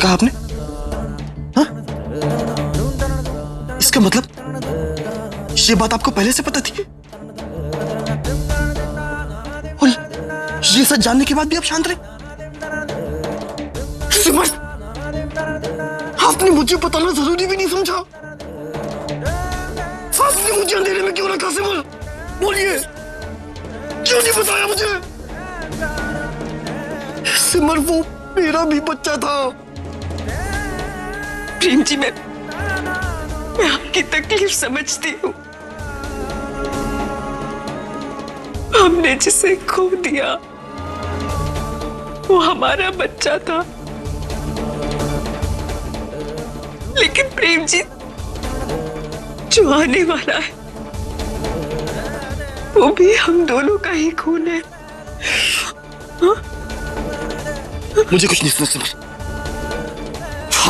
कहा आपने? हाँ? इसका मतलब ये बात आपको पहले से पता थी और ये सच जानने के बाद भी आप शांत रहे? सिमर, आपने मुझे बताना जरूरी भी नहीं समझा। आपने मुझे अंधेरे में क्यों रखा सिमर? बोलिए, क्यों नहीं बताया मुझे? सिमर, वो मेरा भी बच्चा था। प्रेम जी, मैं आपकी तकलीफ समझती हूँ। हमने जिसे खो दिया वो हमारा बच्चा था, लेकिन प्रेम जी, जो आने वाला है वो भी हम दोनों का ही खून है। हाँ? मुझे कुछ नहीं सुना सिमर।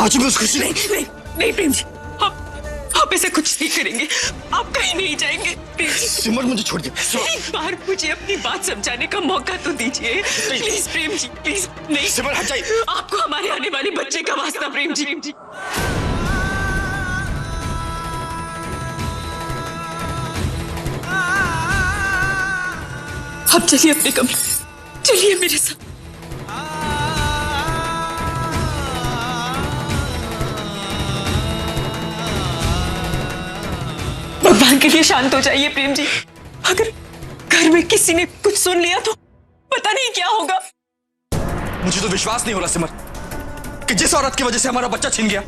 आज मैं उस खुशी नहीं नहीं नहीं प्रेम जी, आप ऐसे कुछ नहीं करेंगे। आप कहीं नहीं जाएंगे प्रेम जी। सिमर, मुझे छोड़ दे। एक बार मुझे अपनी बात समझाने का मौका तो दीजिए प्लीज प्रेम जी, प्लीज। नहीं सिमर, हट जाइए। आपको हमारे आने वाले बच्चे का वास्ता प्रेम जी। आप चलिए अपने कमरे, चलिए मेरे साथ। भगवान के लिए शांत हो जाइए प्रेम जी। अगर घर में किसी ने कुछ सुन लिया तो पता नहीं क्या होगा। मुझे तो विश्वास नहीं हो रहा सिमर कि जिस औरत की वजह से हमारा बच्चा छिन गया,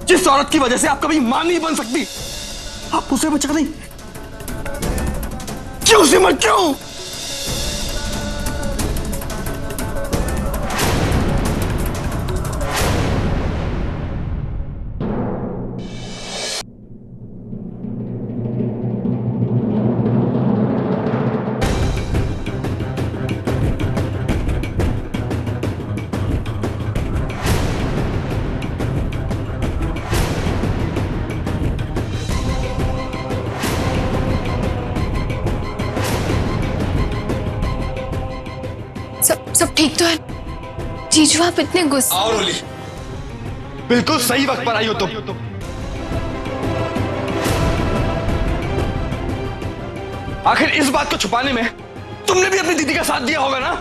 जिस औरत की वजह से आप कभी मां नहीं बन सकती, आप उसे बचा नहीं। क्यों सिमर, क्यों? सब ठीक तो है? जीजू, आप इतने गुस्से। आओ रोली, बिल्कुल सही वक्त पर आई हो तुम। आखिर इस बात को छुपाने में तुमने भी अपनी दीदी का साथ दिया होगा ना?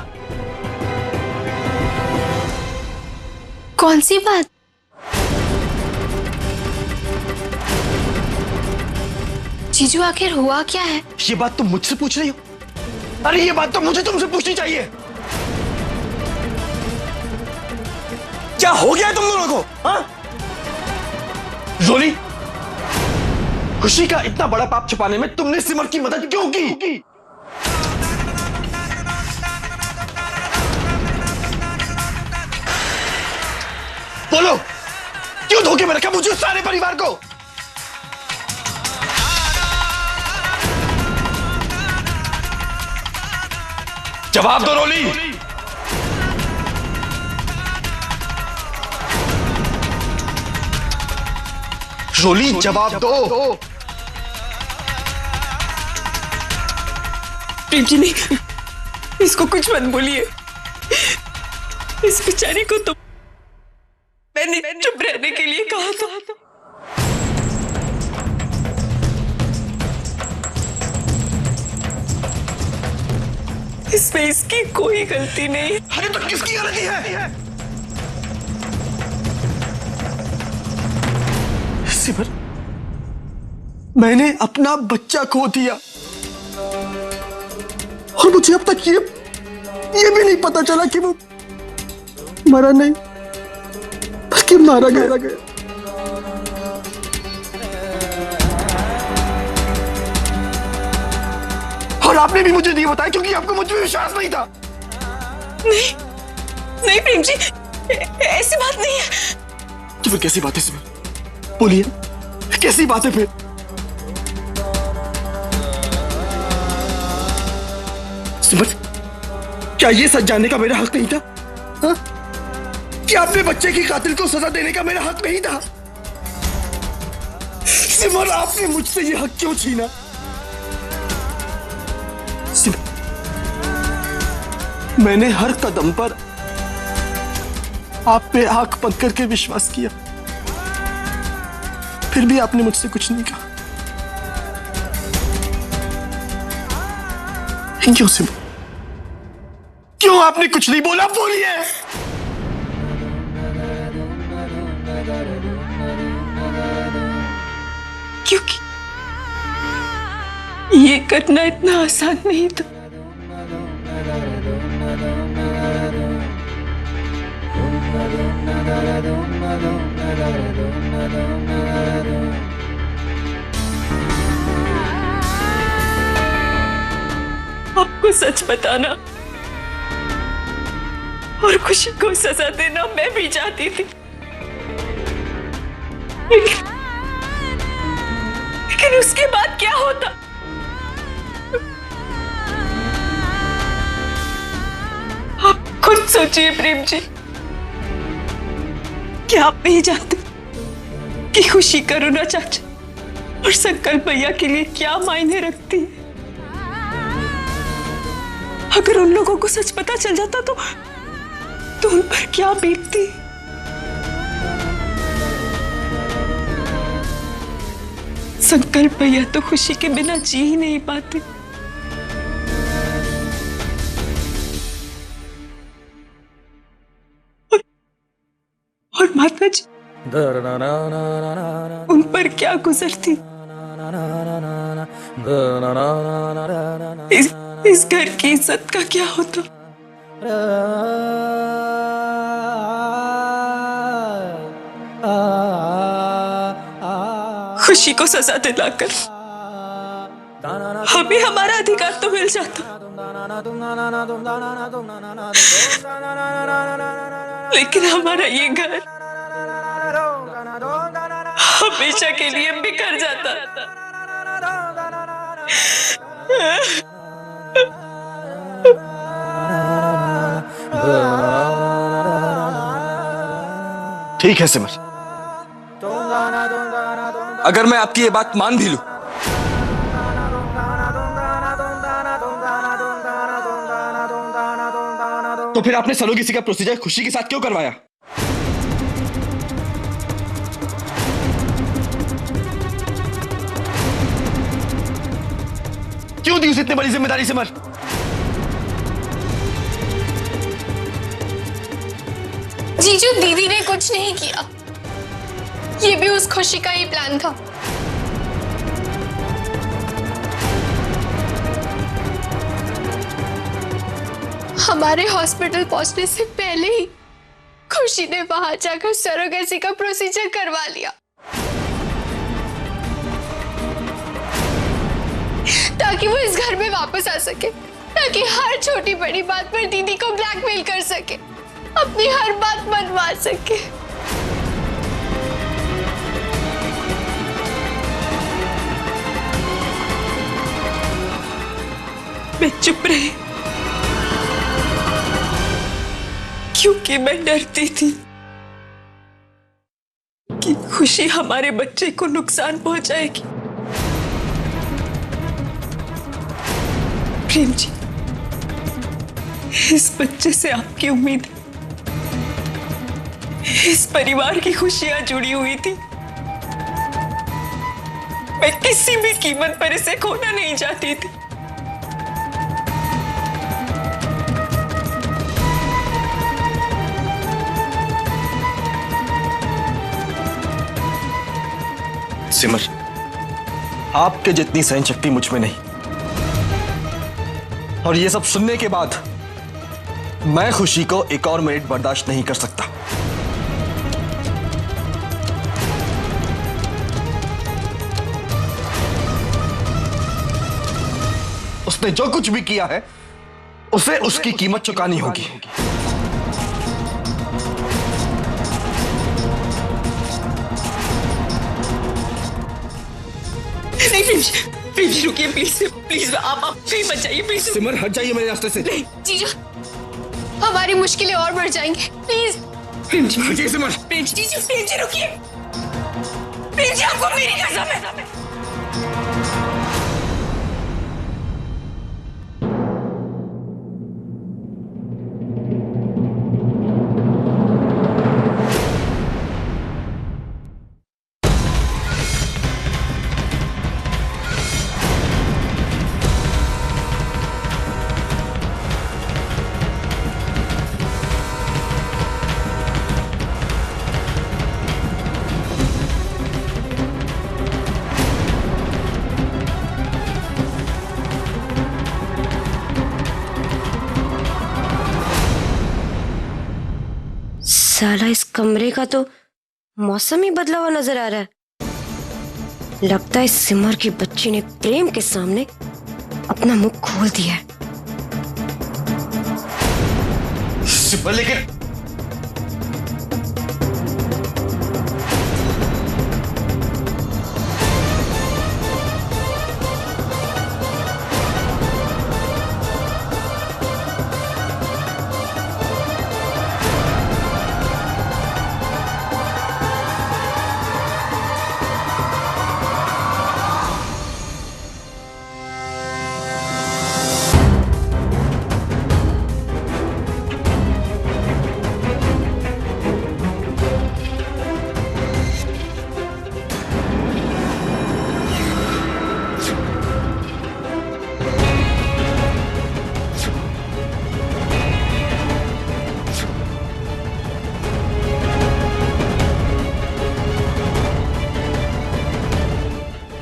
कौन सी बात? जीजू, आखिर हुआ क्या है? ये बात तुम मुझसे पूछ रही हो? अरे ये बात तो मुझे तुमसे पूछनी चाहिए। क्या हो गया है तुम दोनों को? हाँ? रोली, खुशी का इतना बड़ा पाप छुपाने में तुमने सिमर की मदद क्यों की? बोलो, क्यों धोखे में रखा मुझे उस सारे परिवार को? जवाब दो रोली। रोली, जवाब दो। प्रेम जी, नहीं, इसको कुछ मत बोलिए। इस बेचारी को तो मैंने चुप रहने के लिए कहा था। इसमें इसकी कोई गलती नहीं। अरे तो किसकी गलती है? सिमर, मैंने अपना बच्चा खो दिया और मुझे अब तक ये भी नहीं पता चला कि वो मरा नहीं बल्कि मारा गया। और आपने भी मुझे नहीं बताया क्योंकि आपको मुझ पे विश्वास नहीं था। नहीं नहीं प्रेम जी, ऐसी बात नहीं है। तो फिर कैसी बात है सिमर? बोलिए, कैसी बात है फिर? सिमर, क्या ये सच जानने का मेरा हक नहीं था? हाँ? क्या अपने बच्चे की कातिल को सजा देने का मेरा हक नहीं था? सिमर, आपने मुझसे ये हक क्यों छीना? सिमर, मैंने हर कदम पर आप पे आंख बंद करके विश्वास किया, फिर भी आपने मुझसे कुछ नहीं कहा। क्यों सिमर? क्यों आपने कुछ नहीं बोला? बोलिए। क्योंकि ये करना इतना आसान नहीं था। आपको सच बताना और खुशी को सजा देना मैं भी चाहती थी, लेकिन उसके बाद क्या होता? आप खुद सोचिए प्रेम जी, क्या आप नहीं जानते कि खुशी करुणा चाचा और संकल्प भैया के लिए क्या मायने रखती है? अगर उन लोगों को सच पता चल जाता तो उन पर क्या बीतती? संकल्प भैया तो खुशी के बिना जी ही नहीं पाते। और माता जी, उन पर क्या गुजरती? इस घर की इज्जत का क्या होता? खुशी को सजा दिलाकर हमें हमारा अधिकार तो मिल जाता, लेकिन हमारा ये घर हमेशा के लिए बिखर जाता। ठीक है सिमर, अगर मैं आपकी ये बात मान भी लूं, तो फिर आपने सरोगेसी का प्रोसीजर खुशी के साथ क्यों करवाया? क्यों दी उसे इतनी बड़ी जिम्मेदारी सिमर? जीजू, दीदी ने कुछ नहीं किया, ये भी उस खुशी का ही प्लान था। हमारे हॉस्पिटल पहुंचने से पहले ही खुशी ने वहां जाकर सरोगेसी का प्रोसीजर करवा लिया, ताकि वो इस घर में वापस आ सके, ताकि हर छोटी बड़ी बात पर दीदी को ब्लैकमेल कर सके, अपनी हर बात मनवा सके। मैं चुप रही क्योंकि मैं डरती थी कि खुशी हमारे बच्चे को नुकसान पहुंचाएगी। प्रेम जी, इस बच्चे से आपकी उम्मीद, इस परिवार की खुशियां जुड़ी हुई थी। मैं किसी भी कीमत पर इसे खोना नहीं चाहती थी। सिमर, आपके जितनी सहन शक्ति मुझ में नहीं, और ये सब सुनने के बाद मैं खुशी को एक और मिनट बर्दाश्त नहीं कर सकता। उसने जो कुछ भी किया है उसे उसकी कीमत चुकानी होगी। नहीं प्रेम जी रुकिए, प्लीज प्लीज, आप प्लीज मत जाइए, प्लीज। सिमर, हट जाइए मेरे रास्ते से। नहीं जीजू, हमारी मुश्किलें और बढ़ जाएंगी, प्लीज। प्रेम जी, हटिए सिमर। प्रेम जी रुकिए। प्रेम जी, आपको मेरी कसम है। साला इस कमरे का तो मौसम ही बदला हुआ नजर आ रहा है। लगता है सिमर की बच्ची ने प्रेम के सामने अपना मुंह खोल दिया है। सिमर, लेकिन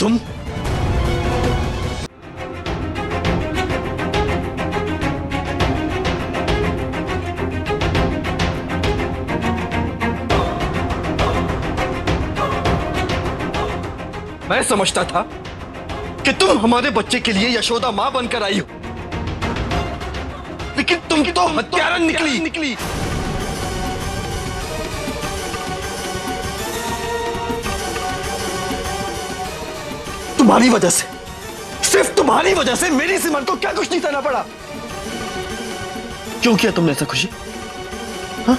तुम मैं समझता था कि तुम हमारे बच्चे के लिए यशोदा मां बनकर आई हो, लेकिन तुम तो हत्यारन निकली। तुम्हारी वजह से, सिर्फ तुम्हारी वजह से मेरी सिमर को क्या कुछ नहीं सहना पड़ा। क्यों किया तुमने ऐसा खुशी? हाँ?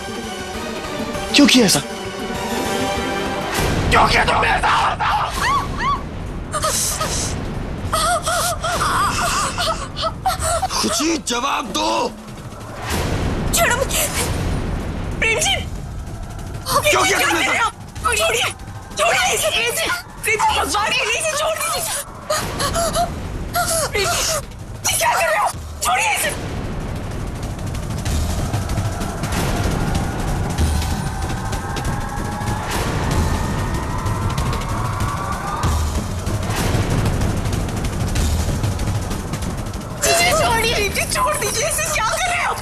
क्यों किया ऐसा? क्यों किया तुमने ऐसा? खुशी, जवाब दो। छोड़ो मुझे प्रेम जी। क्यों किया तुमने ऐसा? छोड़िए छोड़िए इसे प्रेम जी। प्रेम जी भगवान के लिए इसे छोड़ दीजिए। प्रेम जी क्या कर रहे हो? छोड़िए इसे। छोड़ दीजिए इसे। क्या कर रहे हो?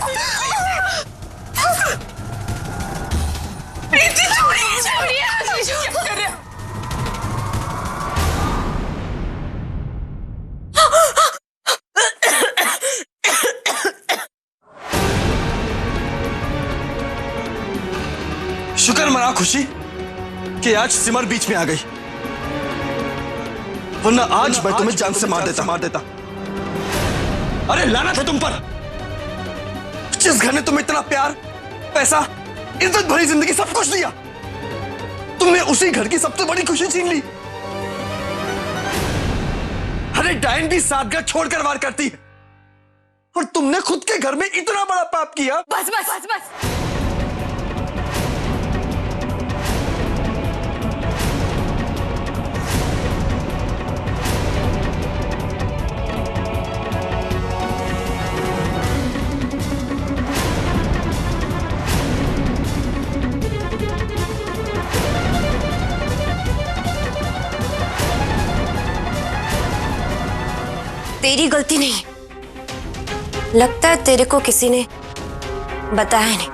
प्रीति छोड़िए छोड़िए। क्या कर रहे हो? शुक्र मना खुशी कि आज सिमर बीच में आ गई, वरना आज मैं तुम्हें जान से मार देता। अरे लानत है तुम पर, जिस घर ने तुम्हें इतना प्यार, पैसा, इज्जत भरी जिंदगी सब कुछ दिया, तुमने उसी घर की सबसे बड़ी खुशी छीन ली। अरे डायन भी साथ घर छोड़कर वार करती है, और तुमने खुद के घर में इतना बड़ा पाप किया। बस बस बस बस। तेरी गलती नहीं, लगता है तेरे को किसी ने बताया नहीं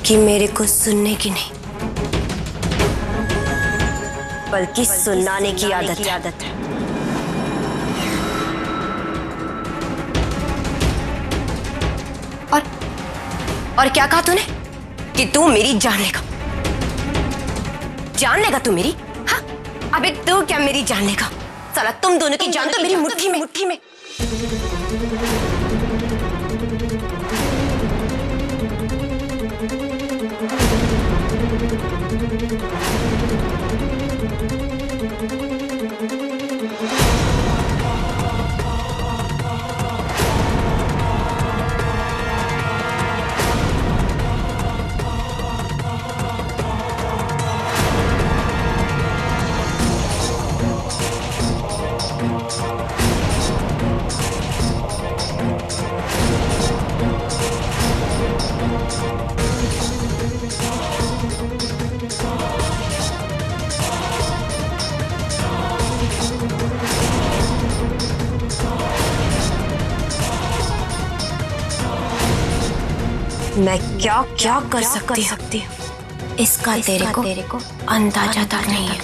कि मेरे को सुनने की नहीं बल्कि सुनाने की आदत है। और क्या कहा तूने कि तू मेरी जान लेगा तू मेरी? हाँ, अबे तू क्या मेरी जान लेगा? साला तुम दोनों की जान तो मेरी मुट्ठी में। मैं क्या क्या कर सकती हूँ इसका तेरे को अंदाजा तक नहीं है।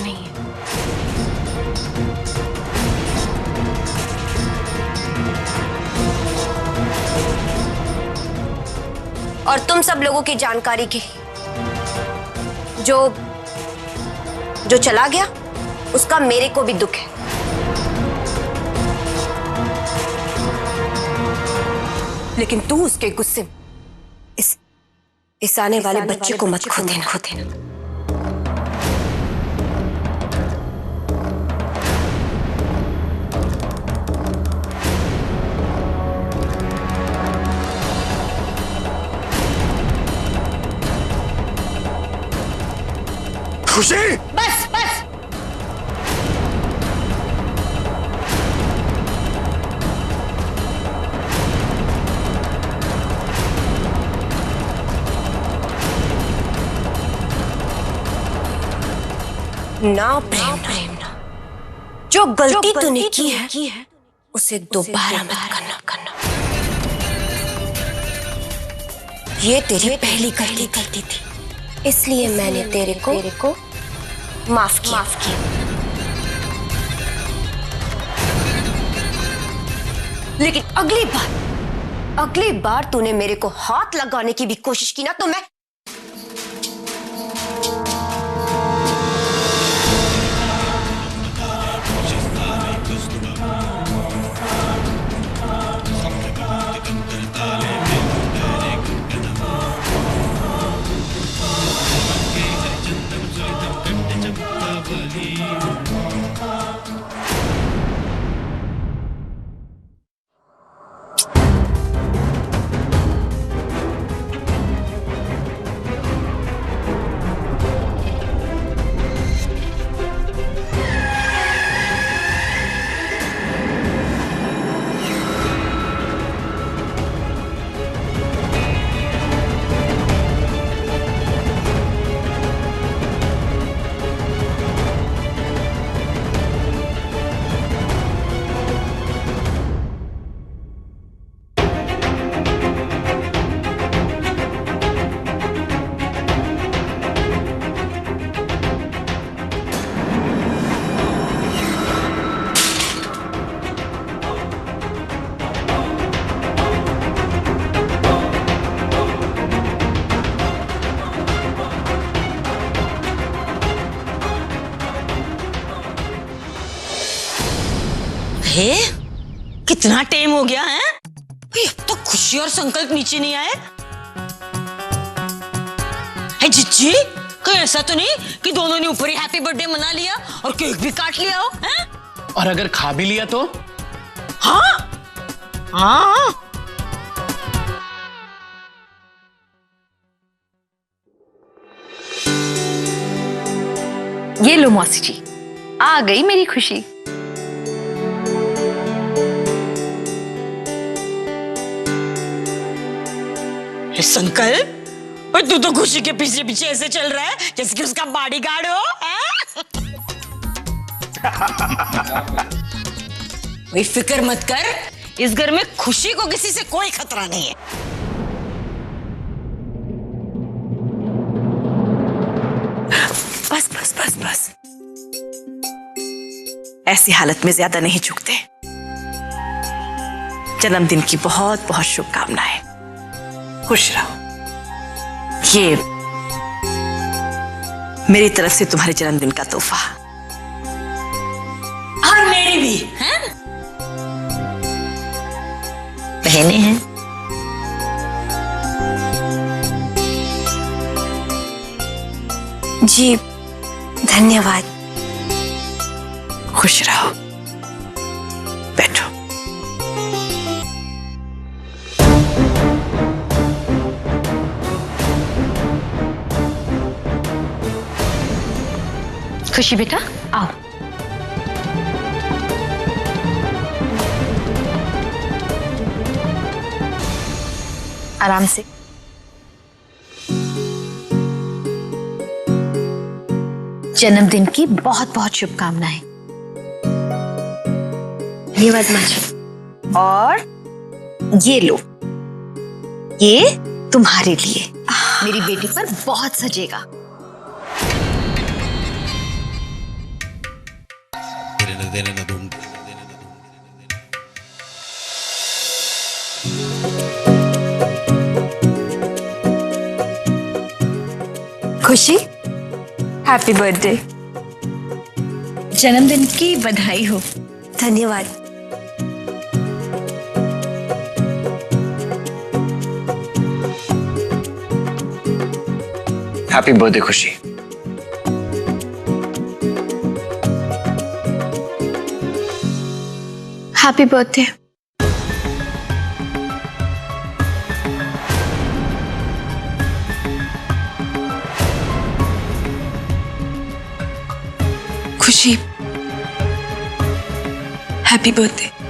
और तुम सब लोगों की जानकारी की, जो चला गया उसका मेरे को भी दुख है, लेकिन तू उसके गुस्से में इस आने वाले बच्चे को मत खो देना। खुशी, बस बस। ना प्रेम ना, जो गलती तूने की है उसे दोबारा मत करना। ये तेरी पहली गलती थी, इसलिए मैंने तेरे को माफ किया। लेकिन अगली बार तूने मेरे को हाथ लगाने की भी कोशिश की ना तो मैं हे, कितना टाइम हो गया है? अब तो खुशी और संकल्प नीचे नहीं आए। है जिज्जी, कोई ऐसा तो नहीं कि दोनों ने ऊपर ही हैप्पी बर्थडे मना लिया और केक भी काट लिया हो? हैं? और अगर खा भी लिया तो? हाँ हाँ। ये लो मौसी जी, आ गई मेरी खुशी। संकल्प, तू तो खुशी के पीछे पीछे ऐसे चल रहा है जैसे कि उसका बॉडीगार्ड हो। कोई फिक्र मत कर, इस घर में खुशी को किसी से कोई खतरा नहीं है। बस बस बस बस, ऐसी हालत में ज्यादा नहीं झुकते। जन्मदिन की बहुत बहुत शुभकामनाएं। खुश रहो। ये मेरी तरफ से तुम्हारे जन्मदिन का तोहफा। और मेरी भी, हैं? बहनें हैं। जी धन्यवाद। खुश रहो। बैठो। खुशी बेटा, आओ। आराम से। जन्मदिन की बहुत बहुत शुभकामनाएं। धन्यवाद माँ जी। और ये लो, ये तुम्हारे लिए मेरी बेटी पर बहुत सजेगा। खुशी, हैप्पी बर्थडे। जन्मदिन की बधाई हो। धन्यवाद। हैप्पी बर्थडे खुशी। Happy birthday. खुशी, हैप्पी बर्थडे।